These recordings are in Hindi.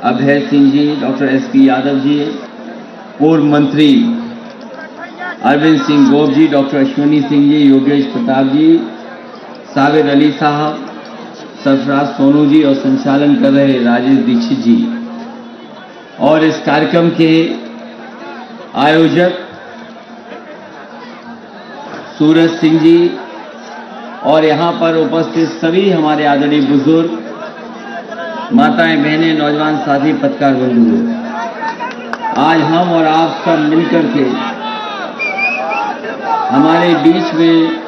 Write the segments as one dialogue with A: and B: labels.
A: अभय सिंह जी, डॉक्टर SP यादव जी, पूर्व मंत्री अरविंद सिंह गोप जी, डॉक्टर अश्विनी सिंह जी, योगेश प्रताप जी, साबिर अली साहब, सरफराज सोनू जी और संचालन कर रहे राजेश दीक्षित जी, और इस कार्यक्रम के आयोजक सूरज सिंह जी, और यहाँ पर उपस्थित सभी हमारे आदरणीय बुजुर्ग, माताएं, बहनें, नौजवान साथी, पत्रकार बंधु, आज हम और आप सब मिलकर के हमारे बीच में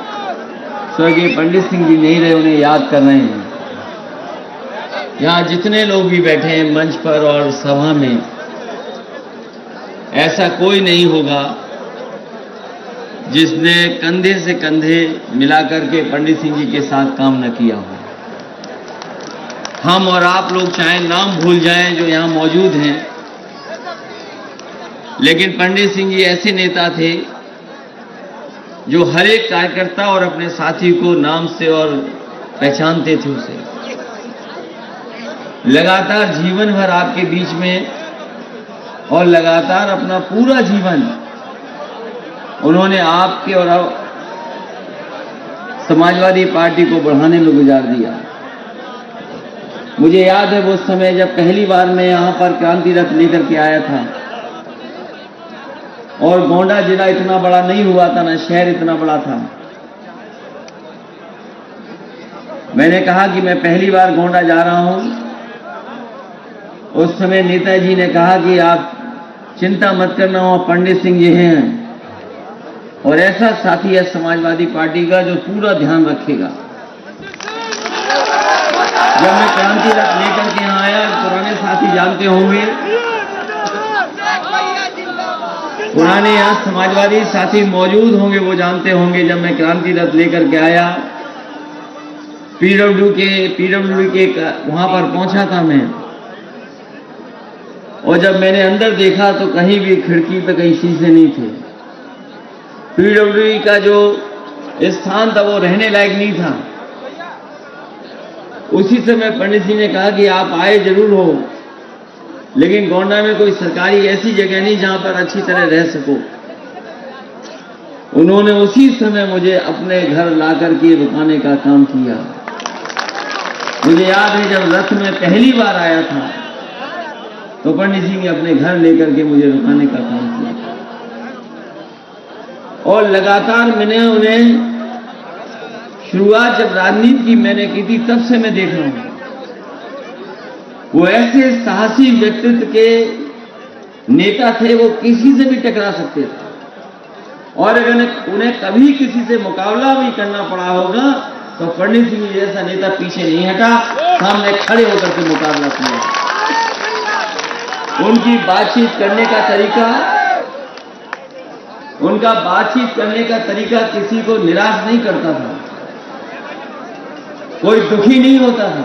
A: स्वर्गीय पंडित सिंह जी नहीं रहे, उन्हें याद कर रहे हैं। यहाँ जितने लोग भी बैठे हैं मंच पर और सभा में, ऐसा कोई नहीं होगा जिसने कंधे से कंधे मिलाकर के पंडित सिंह जी के साथ काम न किया हो। हम और आप लोग चाहे नाम भूल जाएं जो यहाँ मौजूद हैं, लेकिन पंडित सिंह जी ऐसे नेता थे जो हर एक कार्यकर्ता और अपने साथी को नाम से और पहचानते थे उसे। लगातार जीवन भर आपके बीच में और लगातार अपना पूरा जीवन उन्होंने आपके और समाजवादी पार्टी को बढ़ाने में गुजार दिया। मुझे याद है वो समय जब पहली बार मैं यहाँ पर क्रांति रथ लेकर के आया था और गोंडा जिला इतना बड़ा नहीं हुआ था, ना शहर इतना बड़ा था। मैंने कहा कि मैं पहली बार गोंडा जा रहा हूं। उस समय नेताजी ने कहा कि आप चिंता मत करना, वहां पंडित सिंह जी हैं और ऐसा साथी है समाजवादी पार्टी का जो पूरा ध्यान रखेगा। जब मैं क्रांति रथ लेकर के यहाँ आया, पुराने साथी जानते होंगे, पुराने यहाँ समाजवादी साथी मौजूद होंगे, वो जानते होंगे। जब मैं क्रांति रथ लेकर के आया, पीडब्ल्यू के वहां पर पहुंचा था मैं, और जब मैंने अंदर देखा तो कहीं भी खिड़की पे कहीं शीशे नहीं थे। पीडब्ल्यू का जो स्थान था वो रहने लायक नहीं था। उसी समय पंडित जी ने कहा कि आप आए जरूर हो, लेकिन गोंडा में कोई सरकारी ऐसी जगह नहीं जहां पर अच्छी तरह रह सको। उन्होंने उसी समय मुझे अपने घर लाकर के रुकाने का काम किया। मुझे याद है जब रथ में पहली बार आया था तो पंडित जी ने अपने घर लेकर के मुझे रुकाने का काम किया, और लगातार मैंने उन्हें, शुरुआत जब राजनीति की मैंने की थी तब से मैं देख रहा हूं। वो ऐसे साहसी व्यक्तित्व के नेता थे, वो किसी से भी टकरा सकते थे, और अगर उन्हें कभी किसी से मुकाबला भी करना पड़ा होगा तो पंडित सिंह जैसा नेता पीछे नहीं हटा, सामने खड़े होकर के मुकाबला किया। उनकी बातचीत करने का तरीका, उनका बातचीत करने का तरीका किसी को निराश नहीं करता था, कोई दुखी नहीं होता था।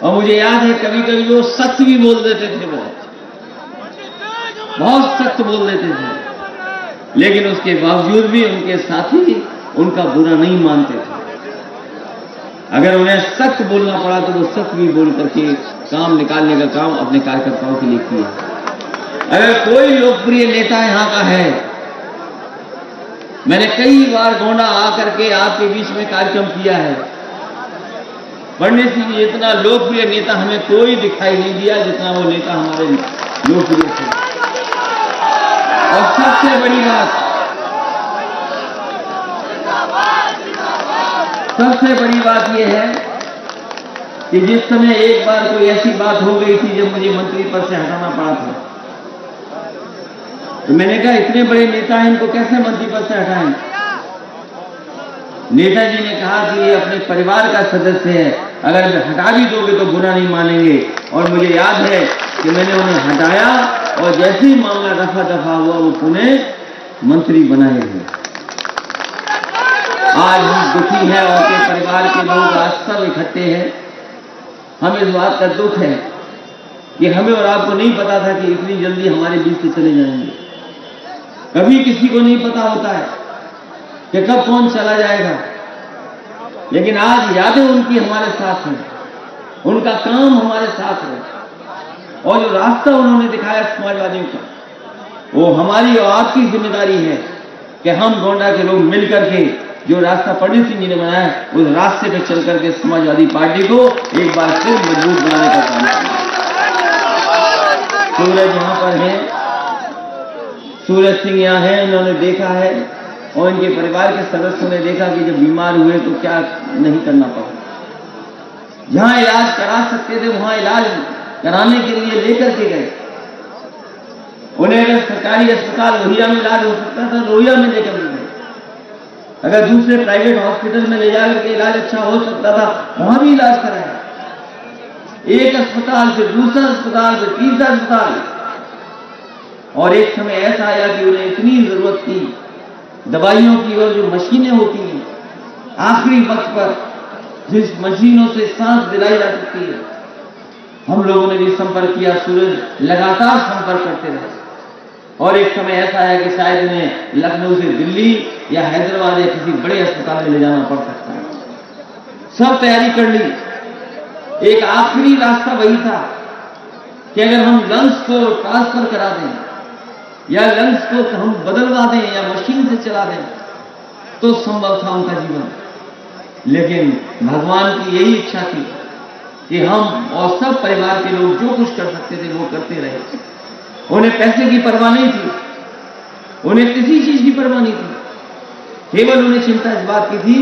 A: और मुझे याद है कभी कभी वो सत्य भी बोल देते थे, बहुत सख्त बोल देते थे, लेकिन उसके बावजूद भी उनके साथी उनका बुरा नहीं मानते थे। अगर उन्हें सख्त बोलना पड़ा तो वो सख्त भी बोल करके काम निकालने का काम अपने कार्यकर्ताओं के लिए किया। अगर कोई लोकप्रिय नेता यहाँ का है, मैंने कई बार गोंडा आकर के आपके बीच में कार्यक्रम किया है, पंडित सिंह जी इतना लोकप्रिय नेता हमें कोई दिखाई नहीं दिया जितना वो नेता हमारे लोकप्रिय थे। और सबसे बड़ी बात यह है कि जिस समय एक बार कोई ऐसी बात हो गई थी जब मुझे मंत्री पद से हटाना पड़ा था, तो मैंने कहा इतने बड़े नेता हैं, इनको कैसे मंत्री पद से हटाएं। नेताजी ने कहा कि ये अपने परिवार का सदस्य है, अगर हटा भी दोगे तो बुरा नहीं मानेंगे। और मुझे याद है कि मैंने उन्हें हटाया और जैसे ही मामला दफा दफा हुआ वो पुनः मंत्री बनाए हैं। आज हम दुखी हैं, उनके परिवार के लोग आज सब इकट्ठे हैं। हमें इस बात का दुख है कि हमें और आपको नहीं पता था कि इतनी जल्दी हमारे बीच से चले जाएंगे। कभी किसी को नहीं पता होता है कि कब कौन चला जाएगा, लेकिन आज यादें उनकी हमारे साथ हैं, उनका काम हमारे साथ है। और जो रास्ता उन्होंने दिखाया समाजवादियों का, वो हमारी और आपकी जिम्मेदारी है कि हम गोंडा के लोग मिलकर के जो रास्ता पंडित सिंह जी ने बनाया उस रास्ते पे चल करके समाजवादी पार्टी को एक बार फिर मजबूत बनाने का काम करें। सूरज यहाँ पर है, सूरज सिंह यहाँ है, इन्होंने देखा है और इनके परिवार के सदस्यों ने देखा कि जब बीमार हुए तो क्या नहीं करना पड़ा। जहां इलाज करा सकते थे वहां इलाज कराने के लिए लेकर के गए। उन्हें अगर सरकारी अस्पताल लोहिया में इलाज हो सकता था लोहिया में लेकर गए, अगर दूसरे प्राइवेट हॉस्पिटल में ले जाकर के इलाज अच्छा हो सकता था वहां भी इलाज कराया। एक अस्पताल से दूसरा अस्पताल से तीसरा अस्पताल, और एक समय ऐसा आया कि उन्हें इतनी जरूरत थी दवाइयों की और जो मशीनें होती हैं आखिरी वक्त पर जिस मशीनों से सांस दिलाई जा सकती है, हम लोगों ने भी संपर्क किया। सूरज लगातार संपर्क करते रहे और एक समय ऐसा आया कि शायद उन्हें लखनऊ से दिल्ली या हैदराबाद या किसी बड़े अस्पताल में ले जाना पड़ सकता है। सब तैयारी कर ली। एक आखिरी रास्ता वही था कि अगर हम लंग्स को ट्रांसफर करा दें या लंग्स को हम बदलवा दें या मशीन से चला दें तो संभव था उनका जीवन। लेकिन भगवान की यही इच्छा थी कि हम और सब परिवार के लोग जो कुछ कर सकते थे वो करते रहे। उन्हें पैसे की परवाह नहीं थी, उन्हें किसी चीज की परवाह नहीं थी। केवल उन्हें चिंता इस बात की थी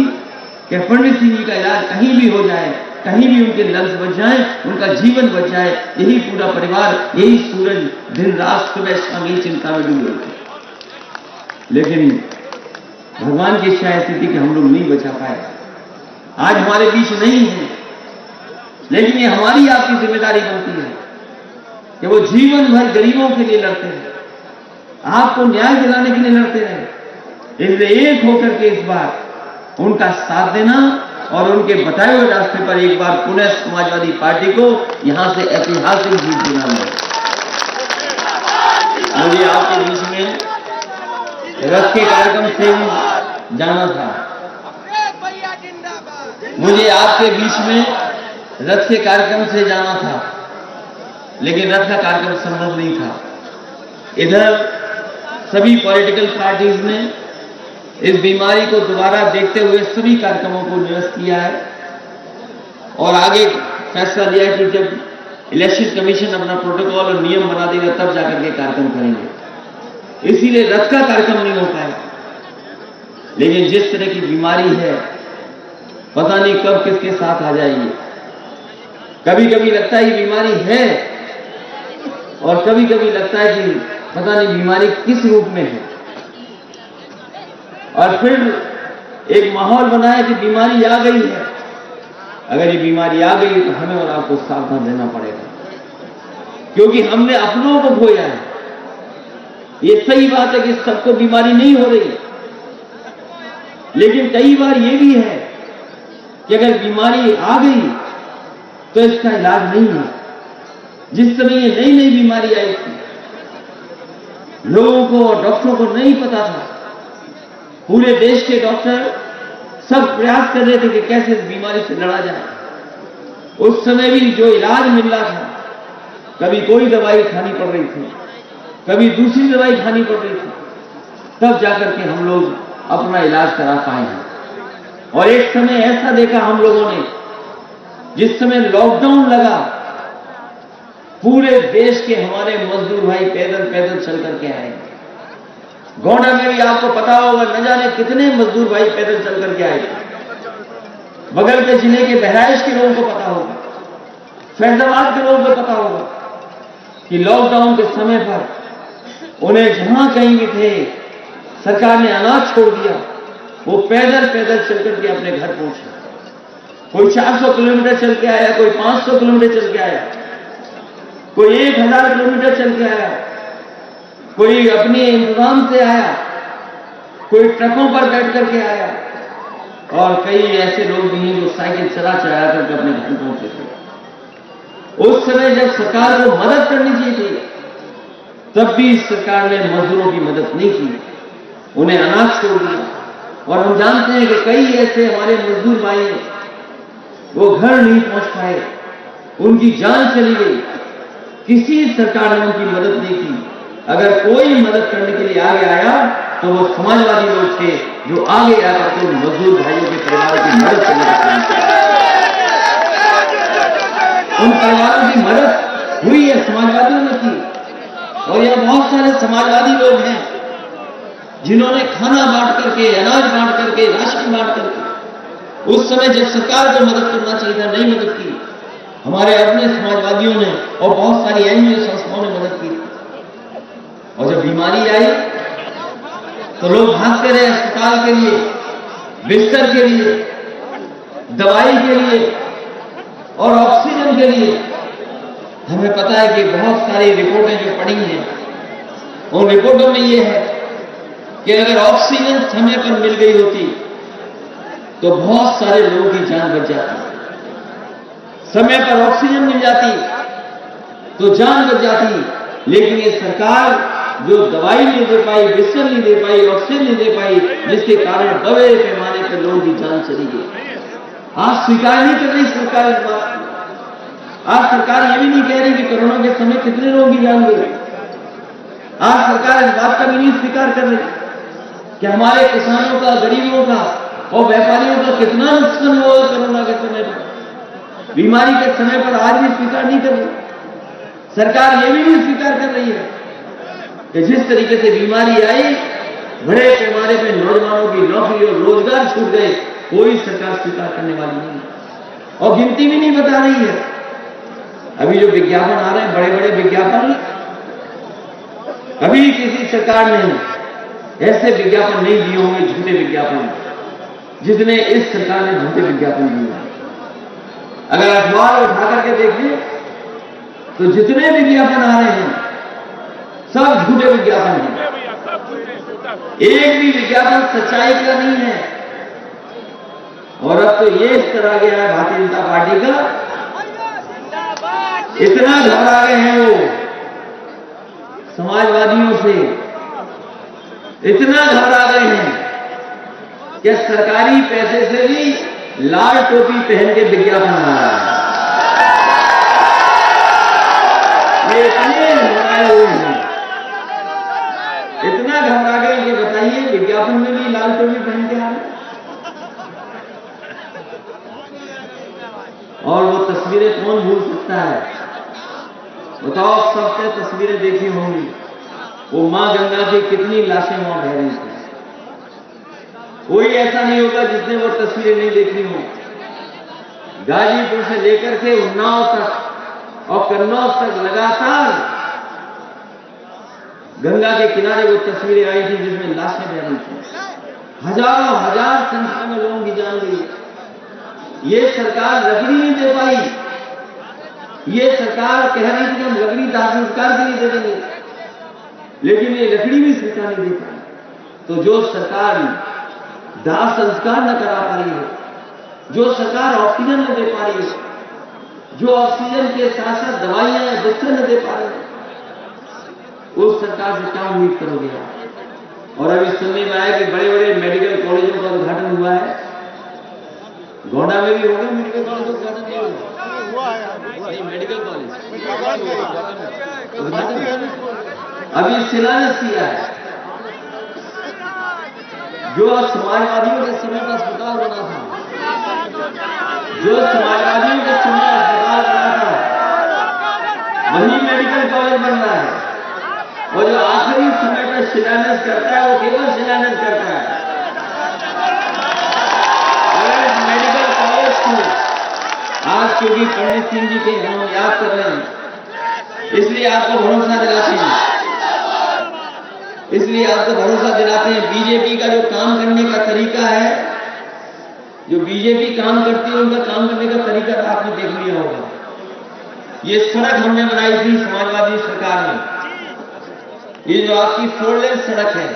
A: कि पंडित सिंह जी का इलाज कहीं भी हो जाए, कहीं भी उनके लंग्स बच जाए, उनका जीवन बच जाए। यही पूरा परिवार, यही सूरज दिन रात सुबह शाम यही चिंता में डूबे थे। लेकिन भगवान की इच्छा ऐसी थी कि हम लोग नहीं बचा पाए। आज हमारे बीच नहीं है, लेकिन ये हमारी आपकी जिम्मेदारी बनती है कि वो जीवन भर गरीबों के लिए लड़ते रहे, आपको न्याय दिलाने के लिए लड़ते रहे। इसलिए एक होकर के इस बार उनका साथ देना और उनके बताए हुए रास्ते पर एक बार पुनः समाजवादी पार्टी को यहां से ऐतिहासिक जीत दिलाना है। मुझे आपके बीच में रथ के कार्यक्रम से जाना था, मुझे आपके बीच में रथ के कार्यक्रम से जाना था, लेकिन रथ का कार्यक्रम संभव नहीं था। इधर सभी पॉलिटिकल पार्टीज ने इस बीमारी को दोबारा देखते हुए सभी कार्यक्रमों को निरस्त किया है और आगे फैसला लिया कि जब इलेक्शन कमीशन अपना प्रोटोकॉल और नियम बना देगा तब जाकर के कार्यक्रम करेंगे। इसीलिए रथ का कार्यक्रम नहीं हो पाया। लेकिन जिस तरह की बीमारी है पता नहीं कब किसके साथ आ जाएगी। कभी कभी लगता है ये बीमारी है और कभी कभी लगता है कि पता नहीं बीमारी किस रूप में है, और फिर एक माहौल बना है कि बीमारी आ गई है। अगर ये बीमारी आ गई तो हमें और आपको सावधान रहना पड़ेगा, क्योंकि हमने अपनों को खोया है। ये सही बात है कि सबको बीमारी नहीं हो रही, लेकिन कई बार ये भी है कि अगर बीमारी आ गई तो इसका इलाज नहीं है। जिस समय ये नई नई बीमारी आई थी, लोगों को और डॉक्टरों को नहीं पता था। पूरे देश के डॉक्टर सब प्रयास कर रहे थे कि कैसे इस बीमारी से लड़ा जाए। उस समय भी जो इलाज मिल रहा था, कभी कोई दवाई खानी पड़ रही थी, कभी दूसरी दवाई खानी पड़ रही थी, तब जाकर के हम लोग अपना इलाज करा पाए हैं। और एक समय ऐसा देखा हम लोगों ने, जिस समय लॉकडाउन लगा, पूरे देश के हमारे मजदूर भाई पैदल पैदल चल करके आए। गोंडा में भी आपको पता होगा, न जाने कितने मजदूर भाई पैदल चल करके आए। बगल के जिले के बहराइच के लोगों को पता होगा, फैजाबाद के लोगों को पता होगा कि लॉकडाउन के समय पर उन्हें जहां कहीं भी थे, सरकार ने अनाज छोड़ दिया, वो पैदल पैदल चल करके अपने घर पहुंचे। कोई 400 किलोमीटर चल के आया, कोई 500 किलोमीटर चल के आया, कोई 1000 किलोमीटर चल के आया, कोई अपने इंतजाम से आया, कोई ट्रकों पर बैठ करके आया, और कई ऐसे लोग भी हैं जो साइकिल चला चला करके अपने घर पहुंचे थे। उस समय जब सरकार को मदद करनी चाहिए थी, तब भी सरकार ने मजदूरों की मदद नहीं की, उन्हें अनाज छोड़ दिया। और हम जानते हैं कि कई ऐसे हमारे मजदूर भाई हैं, वो घर नहीं पहुंच पाए, उनकी जान चली गई। किसी सरकार ने उनकी मदद नहीं की। अगर कोई मदद करने के लिए आगे आया तो वो समाजवादी लोग थे जो आगे आकर के मजदूर भाइयों के परिवार की मदद करने का काम किया। उन परिवारों की मदद हुई है, समाजवादियों ने की। और यह बहुत सारे समाजवादी लोग हैं जिन्होंने खाना बांट करके, अनाज बांट करके, राशन बांट करके, उस समय जब सरकार को मदद करना चाहिए था नहीं मदद की। हमारे अपने समाजवादियों ने और बहुत सारी एनजीओ संस्थाओं ने मदद की। और जब बीमारी आई तो लोग भागते रहे अस्पताल के लिए, बिस्तर के लिए, दवाई के लिए और ऑक्सीजन के लिए। हमें पता है कि बहुत सारी रिपोर्टें जो पड़ी हैं, उन रिपोर्टों में यह है कि अगर ऑक्सीजन समय पर मिल गई होती तो बहुत सारे लोगों की जान बच जाती। समय पर ऑक्सीजन मिल जाती तो जान बच जाती। लेकिन ये सरकार जो दवाई नहीं दे पाई, बिस्तर नहीं दे पाई, ऑक्सीजन नहीं दे पाई, जिसके कारण बड़े पैमाने पर लोगों की जान चली गई। आज स्वीकार नहीं कर रही सरकार इस बात को। आज सरकार ये भी नहीं कह रही कि कोरोना के समय कितने लोगों की जान गई। आज सरकार इस बात का भी नहीं स्वीकार कर रही कि हमारे किसानों का, गरीबों का और व्यापारियों का कितना नुकसान हुआ कोरोना के समय पर, बीमारी के समय पर। आज भी स्वीकार नहीं कर रही सरकार। ये भी नहीं स्वीकार कर रही है कि जिस तरीके से बीमारी आई, बड़े पैमाने पर नौजवानों की नौकरी और रोजगार छूट गए, कोई सरकार स्वीकार करने वाली नहीं और गिनती भी नहीं बता रही है। अभी जो विज्ञापन आ रहे हैं, बड़े बड़े विज्ञापन, अभी किसी सरकार ने ऐसे विज्ञापन नहीं दिए होंगे, झूठे विज्ञापन, जितने इस सरकार ने झूठे विज्ञापन दिए। अगर अखबार उठा करके देखें तो जितने विज्ञापन आ रहे हैं सब झूठे विज्ञापन हैं। एक भी विज्ञापन सच्चाई का नहीं है। और अब तो ये इस तरह गया है भारतीय जनता पार्टी का, इतना घबरा गए हैं वो समाजवादियों से, इतना घबरा गए हैं कि सरकारी पैसे से भी लाल टोपी पहन के विज्ञापन आ रहा है। ये इतने घबराए हुए हैं, इतना घबरा गए कि बताइए विज्ञापन में भी लाल टोपी पहन के आ रहे हैं। और वो तस्वीरें कौन भूल सकता है? बताओ, सबसे तस्वीरें देखी होंगी, वो मां गंगा की कितनी लाशें वहां बह रही थी। कोई ऐसा नहीं होगा जिसने वो तस्वीरें नहीं देखी हो। गाजीपुर से लेकर के उन्नाव तक और कन्नौज तक लगातार गंगा के किनारे वो तस्वीरें आई थी जिसमें लाशें बह रही थी। हजारों हजार संख्या में लोगों की जान गई। ये सरकार लकड़ी नहीं दे पाई। ये सरकार कह रही थी कि हम लकड़ी दाह संस्कार के लिए दे देंगे, लेकिन ये लकड़ी भी सरकार नहीं दे पाई। तो जो सरकार दाह संस्कार न करा पा रही है, जो सरकार ऑक्सीजन न दे पा रही है, जो ऑक्सीजन के साथ साथ दवाइयां या बिस्तर न दे पा रही है, उस सरकार से क्या उम्मीद करोगे आप? और अभी सुनने में आया कि बड़े बड़े मेडिकल कॉलेजों का उद्घाटन हुआ है। गोंडा में भी होगा मेडिकल कॉलेज का उद्घाटन? नहीं, मेडिकल कॉलेज उद्घाटन अभी शिलान्यास किया है। जो समाजवादियों के समय पर अस्पताल बना था, जो समाजवादियों के समय अस्पताल बना था, वही मेडिकल कॉलेज बन रहा है। और जो आखिरी समय पर शिलान्यास करता है, वो केवल शिलान्यास करता है। अगर इस मेडिकल कॉलेज को आज क्योंकि पंडित सिंह जी के हम याद कर रहे हैं, इसलिए आपको भरोसा दिलाते हैं, इसलिए आपको भरोसा दिलाते हैं। बीजेपी का जो काम करने का तरीका है, जो बीजेपी काम करती है, उनका काम करने का तरीका आपने देख लिया होगा। ये सड़क हमने बनाई थी समाजवादी सरकार ने। ये जो आपकी 4 लेन सड़क है,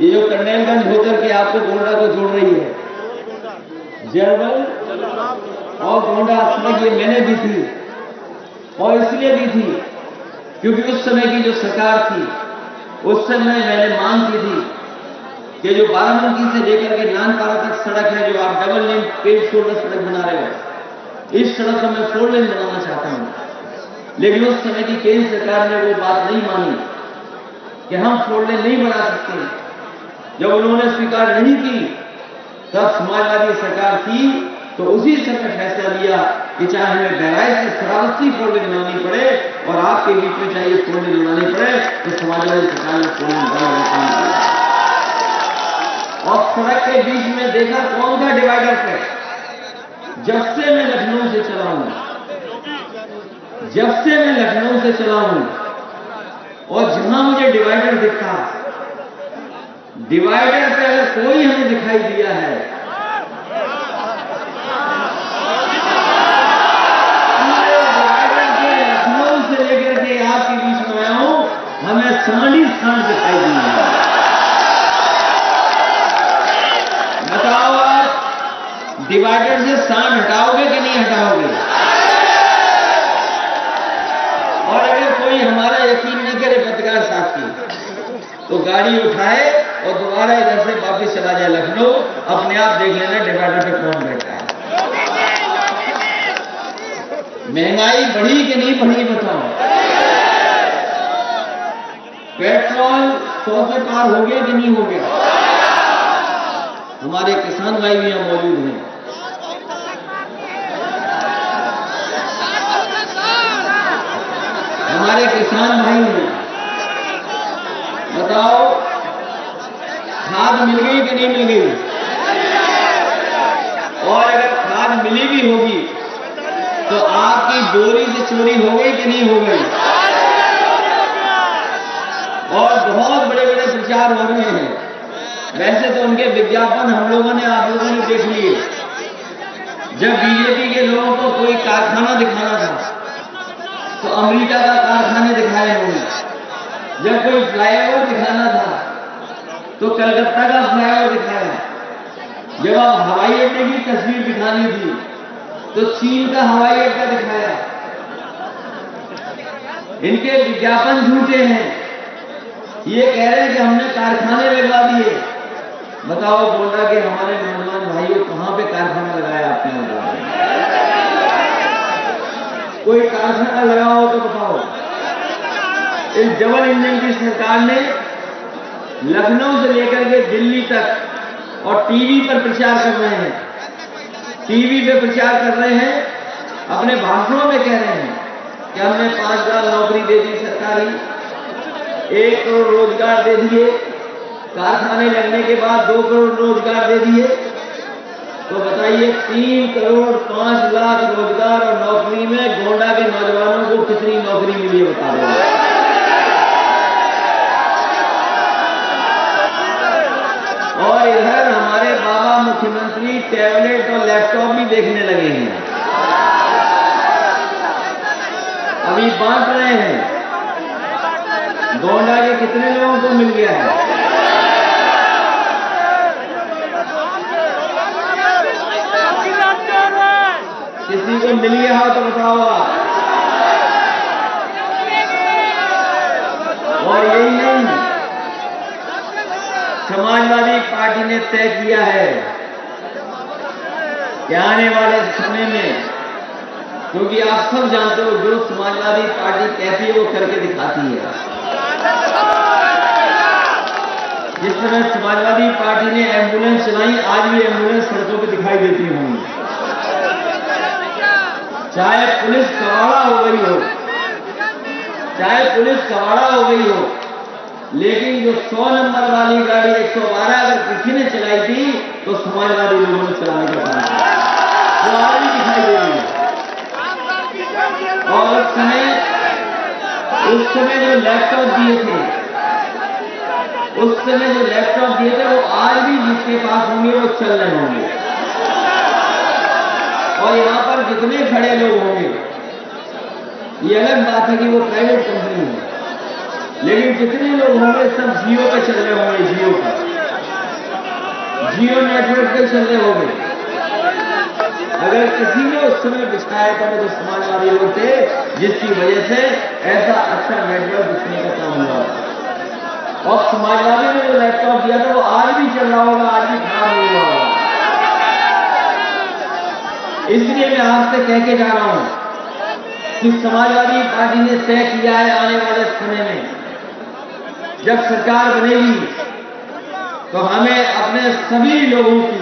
A: ये जो कन्नैलगंज होकर के आपको गोंडा को जोड़ रही है, जयवल और गोंडा सड़क, ये मैंने दी थी। और इसलिए दी थी क्योंकि उस समय की जो सरकार थी, उस समय मैंने मांग की थी कि जो बाराबंकी से लेकर के नानपारा तक सड़क है, जो आप डबल लेन पेड़ शोल्डर सड़क बना रहे हो, इस सड़क को मैं 4 लेन बनाना चाहता हूं। लेकिन उस समय की केंद्र सरकार ने वो बात नहीं मानी कि हम 4 लेन नहीं बना सकते। जब उन्होंने स्वीकार नहीं की, तब समाजवादी सरकार थी तो उसी समय फैसला लिया कि चाहे हमें बहराइच से श्रावस्ती 4 लेन बनानी पड़े और आपके बीच में चाहिए 4 लेन बनानी पड़े, तो समाजवादी सरकार ने 4 लेन बनाने का काम किया। और सड़क के बीच में देखा कौन सा डिवाइडर पे, जब से मैं लखनऊ से चला हूं, और जहां मुझे डिवाइडर दिखा, डिवाइडर पे अगर कोई हमें दिखाई दिया है, डिवाइडर के लखनऊ से लेकर के आपके बीच में आया हूं, हमें सांडी सांड दिखाई दी है। बताओ आप डिवाइडर से सांड हटाओगे कि नहीं हटाओगे? और अगर कोई हमारा यकीन न करे पत्रकार साथी, तो गाड़ी उठाए और दोबारा इधर से वापस चला जाए लखनऊ, अपने आप देख लेना डिवाइडर पे कौन बैठा है। महंगाई बढ़ी कि नहीं बढ़ी बताओ? पेट्रोल 100 से पार हो गया कि नहीं हो गया? हमारे किसान भाई भी यहां मौजूद हैं। हमारे किसान भाई हैं, बताओ खाद मिल गई कि नहीं मिल गई? और अगर खाद मिली भी होगी तो आपकी डोरी से चोरी हो गई कि नहीं हो गई? और बहुत बड़े बड़े प्रचार हो रहे हैं। वैसे तो उनके विज्ञापन हम लोगों ने, आप लोगों ने देख लिए। जब बीजेपी के लोगों को कोई कारखाना दिखाना था तो अमेरिका का कारखाने दिखाए होंगे। जब कोई फ्लाईओवर दिखाना था तो कलकत्ता का फ्लाईओवर दिखाया। जब आप हवाई अड्डे की तस्वीर दिखानी थी तो चीन का हवाई अड्डा दिखाया। इनके विज्ञापन झूठे हैं। ये कह रहे हैं कि हमने कारखाने लगवा दिए। बताओ गोंडा के हमारे नौजवान भाइयों, कहां पे कारखाना लगाया आपने? कोई कारखाना लगाओ तो बताओ। इस डबल इंजन की सरकार ने लखनऊ से लेकर के दिल्ली तक और टीवी पर प्रचार कर रहे हैं, टीवी पे प्रचार कर रहे हैं, अपने भाषणों में कह रहे हैं कि हमने 5,000 नौकरी दे दी सरकारी, 1 करोड़ रोजगार दे दिए, कारखाने लगने के बाद 2 करोड़ रोजगार दे दिए। तो बताइए 3 करोड़ 5 लाख रोजगार और नौकरी में गोंडा के नौजवानों को कितनी नौकरी मिली है बता दो। और इधर हमारे बाबा मुख्यमंत्री टैबलेट और लैपटॉप भी देखने लगे हैं, अभी बांट रहे हैं। गोंडा के कितने लोगों को मिल गया है? किसी को मिल गया हो तो बताओ आप। और यही नहीं, समाजवादी पार्टी ने तय किया है कि आने वाले समय में, क्योंकि आप सब जानते हो जो समाजवादी पार्टी कहती है वो करके दिखाती है। जिस तरह समाजवादी पार्टी ने एम्बुलेंस चलाई, आज भी एम्बुलेंस सड़कों पर दिखाई देती होंगी। चाहे पुलिस कवाड़ा हो गई हो, लेकिन जो 100 नंबर वाली गाड़ी 112 अगर किसी ने चलाई थी तो समाजवादी लोगों ने चलाने का काम किया, वो आज भी दिखाई दे रही है। और उस समय जो लैपटॉप दिए थे, वो आज भी जिसके पास होंगे वो चल रहे होंगे। और यहां पर जितने खड़े लोग होंगे, ये अलग बात है कि वो प्राइवेट कंपनी है, लेकिन जितने लोग होंगे सब जियो पे चल रहे होंगे, जियो नेटवर्क पे चल रहे होंगे। अगर किसी ने उस समय बिछाया था तो समाजवादी लोग थे, जिसकी वजह से ऐसा अच्छा नेटवर्क बिछने का काम हुआ। और समाजवादी ने जो लैपटॉप दिया था वो आज भी चल रहा होगा, आज भी खराब नहीं हुआ होगा। इसलिए मैं आपसे कह के जा रहा हूं कि समाजवादी पार्टी ने तय किया है आने वाले समय में जब सरकार बनेगी तो हमें अपने सभी लोगों की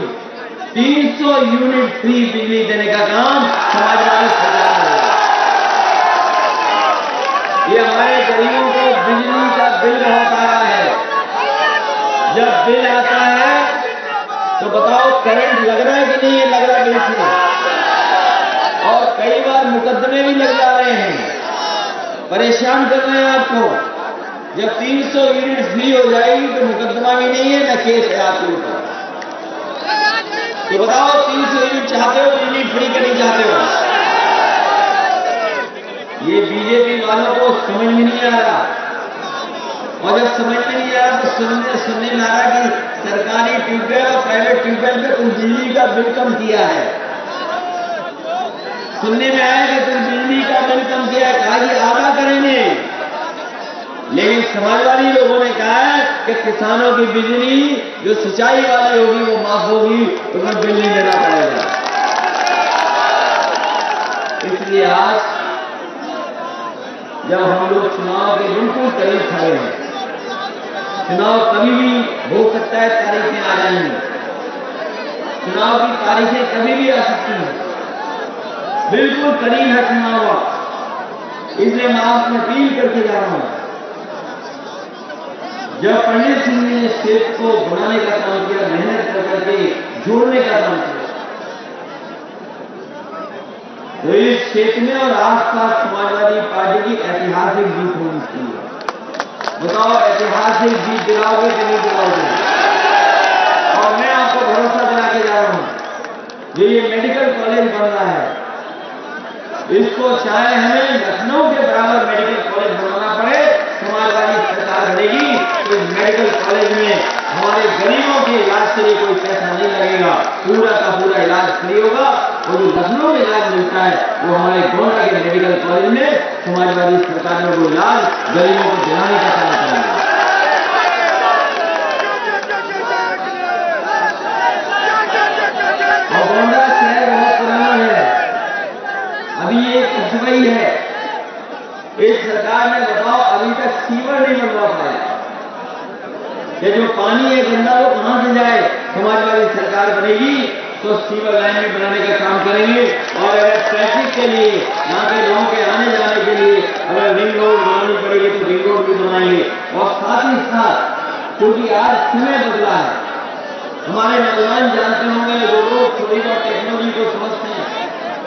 A: 300 यूनिट फ्री बिजली देने का काम समाजवादी सरकार में होगा। ये हमारे गरीबों को बिजली का बिल बहुत आ रहा है। जब बिल आता है तो बताओ करंट लग रहा है कि नहीं लग रहा बिल से, और कई बार मुकदमे भी लग जा रहे हैं, परेशान कर रहे हैं आपको। जब 300 यूनिट फ्री हो जाएगी तो मुकदमा भी नहीं है, न केस है आपके ऊपर। तो बताओ 300 यूनिट चाहते हो बिजली फ्री का नहीं चाहते हो? ये बीजेपी वालों को समझ में नहीं आ रहा, और जब समझ में नहीं आ रहा तो सुनने में आ रहा कि सरकारी ट्यूबवेल और प्राइवेट ट्यूबवेल पे तुम बिजली का बिल कम किया है। सुनने में आया कि तुम बिजली का बिल कम किया है, कहा कि आधा करेंगे। लेकिन समाजवादी लोगों ने कहा है कि किसानों की बिजली जो सिंचाई वाली होगी वो माफ होगी, उन्हें बिल नहीं देना पड़ेगा। इसलिए आज जब हम लोग चुनाव के बिल्कुल करीब खड़े हैं, चुनाव कभी भी हो सकता है, तारीखें आ जाएंगी, चुनाव की तारीखें कभी भी आ सकती हैं, बिल्कुल करीब है चुनाव। इसलिए मैं आपको अपील करके जा रहा हूं, जब पंडित सिंह ने स्टेट को बनाने का काम किया, मेहनत करके जोड़ने का काम किया, तो इस क्षेत्र में और आसपास समाजवादी पार्टी की ऐतिहासिक जीत होनी चाहिए। बताओ ऐतिहासिक जीत दिलाओगे कि नहीं दिलाओगे? और मैं आपको भरोसा दिला के जा रहा हूं, जो ये मेडिकल कॉलेज बन रहा है, इसको चाहे हमें लखनऊ के बराबर मेडिकल कॉलेज बनाना पड़े, समाजवादी सरकार बनेगी तो इस मेडिकल कॉलेज में हमारे गरीबों के इलाज के लिए कोई पैसा नहीं लगेगा, पूरा का पूरा इलाज फ्री होगा। और जो लखनऊ में इलाज मिलता है वो हमारे गोंडा के मेडिकल कॉलेज में समाजवादी सरकार में वो इलाज गरीबों को दिलाने का काम करेंगे। और गोंडा शहर बहुत पुराना है, अभी ये कस्बा ही है। इस सरकार ने बताओ अभी तक सीवर नहीं बनवा पाया। ये जो पानी है गंदा वो कहां से जाए? समाजवादी सरकार बनेगी तो सीवर लाइन भी बनाने का काम करेंगे। और अगर ट्रैफिक के लिए, यहाँ के लोगों के आने जाने के लिए अगर रिंग रोड बनानी पड़ेगी तो रिंग रोड भी बनाएंगे। और साथ ही साथ क्योंकि आज समय बदला है, हमारे नौजवान जानते होंगे, जो लोग थोड़ी बहुत टेक्नोलॉजी को समझते हैं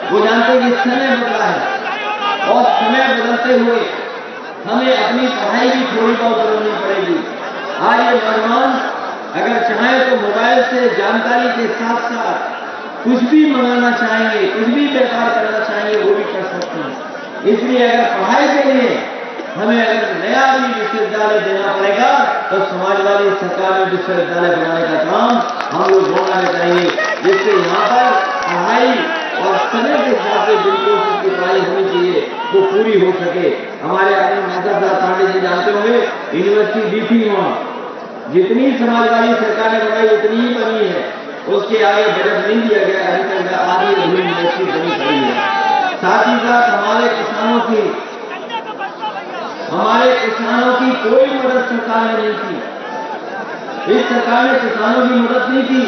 A: वो जानते हैं कि समय बदला है, और समय बदलते हुए हमें अपनी पढ़ाई भी थोड़ी बहुत बदलनी पड़ेगी। आज ये नौजवान अगर चाहे तो मोबाइल से जानकारी के साथ साथ कुछ भी मंगाना चाहेंगे, कुछ भी व्यापार करना चाहेंगे, वो भी कर सकते हैं। इसलिए अगर पढ़ाई के लिए हमें अगर नया भी विश्वविद्यालय देना पड़ेगा तो समाजवादी सरकार में विश्वविद्यालय बनाने का काम हम लोग होना चाहिए, जिससे यहाँ पर पढ़ाई और समय के हिसाब से बिल्कुल उसकी पढ़ाई होनी चाहिए वो पूरी हो सके। हमारे आगे माता पांडे जी जानते होंगे, यूनिवर्सिटी दी थी, वहाँ जितनी समाजवादी सरकार ने बनाई उतनी ही बनी है, उसके आगे बजट नहीं दिया गया, अभी तक आधी अधूरी यूनिवर्सिटी बनी पड़ी है। साथ ही साथ हमारे किसानों की कोई मदद सरकार ने नहीं की। इस सरकार ने किसानों की मदद नहीं की,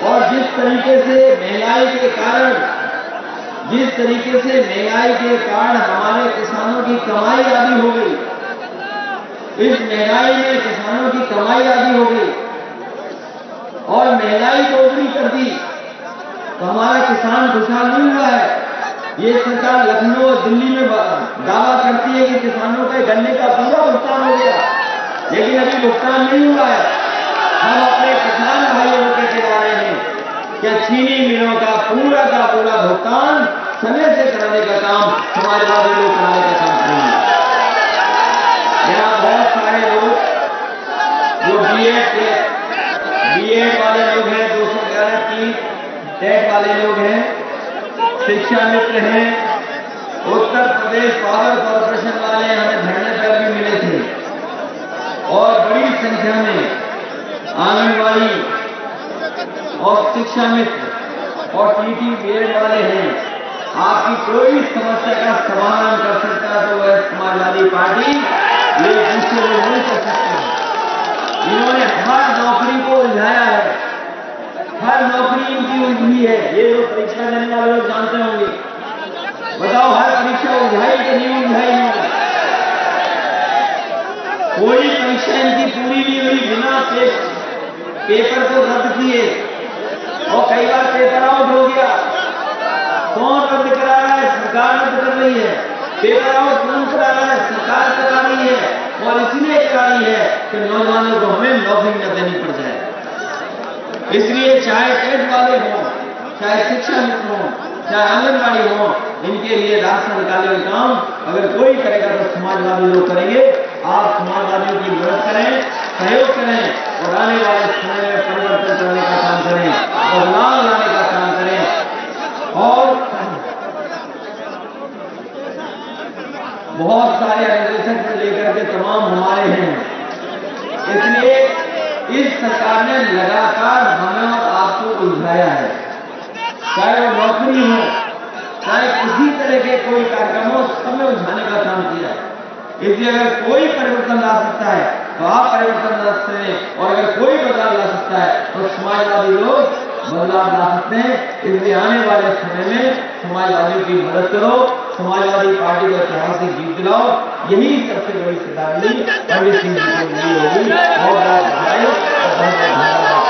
A: और जिस तरीके से महंगाई के कारण हमारे किसानों की कमाई आधी हो गई, इस महंगाई में किसानों की कमाई आधी हो गई और महंगाई दोगुनी कर दी, तो हमारा किसान खुशहाल नहीं हुआ है। ये सरकार लखनऊ और दिल्ली में दावा करती है कि किसानों के गन्ने का पूरा भुगतान हो गया, लेकिन अभी भुगतान नहीं हुआ है। हम अपने किसान भाइयों को कहते जा रहे हैं कि चीनी मिलों का पूरा भुगतान समय से कराने का काम समाजवादी लोग कराने का काम करेंगे। यहाँ बहुत सारे लोग जो बीएड वाले लोग हैं, 211 की टेट वाले लोग हैं, शिक्षा मित्र हैं, उत्तर प्रदेश पावर कॉर्पोरेशन वाले हमें धरने पर भी मिले थे, और बड़ी संख्या में आंगनबाड़ी और शिक्षा मित्र और टीटी बीएड वाले हैं। आपकी कोई समस्या का समाधान कर सकता है तो वह समाजवादी पार्टी, ये दूसरे लोग नहीं कर सकते हैं। इन्होंने हर नौकरी को उलझाया है, हर नौकरी इनकी उलझी है। ये लोग परीक्षा देने वाले लोग जानते होंगे। बताओ, हर परीक्षा उलझाई कि नहीं उलझाई इन्होंने? कोई परीक्षा इनकी पूरी नहीं हुई बिना पेपर को रद्द किए, और कई बार पेपर आउट हो गया। कौन रद्द करा रहा है? सरकार रद्द कर रही है। पेपर आउट कौन करा रहा है? सरकार करा रही है, और इसलिए करा रही है कि नौजवानों को हमें नौकरी न देनी पड़ जाए। इसलिए चाहे टेट वाले हों, चाहे शिक्षा मित्र हों, चाहे आंगनबाड़ी हों, इनके लिए राशन निकालने का काम अगर कोई करेगा तो समाजवादी लोग करेंगे। आप समाजवादियों की मदद करें, सहयोग करें, और आने वाले समय में परिवर्तन करने का काम करें, बदलाव लाने का काम करें। और बहुत सारे ऑर्गेनाइजेशन से लेकर के तमाम हमारे हैं। इसलिए इस सरकार ने लगातार हमें और आपको उलझाया है, चाहे वो नौकरी हो, चाहे किसी तरह के कोई कार्यक्रम हो, सब में उलझाने का काम किया है। इसलिए अगर कोई परिवर्तन ला सकता है तो आप परिवर्तन ला सकते हैं, और अगर कोई बदलाव ला सकता है तो समाजवादी लोग बदलाव ला सकते हैं। इसलिए आने वाले समय में समाजवादियों की मदद करो, समाजवादी पार्टी को ऐतिहासिक जीत दिलाओ। यही सबसे बड़ी श्रद्धांजलि पंडित सिंह जी को मिली होगी। बहुत बहुत धन्यवाद।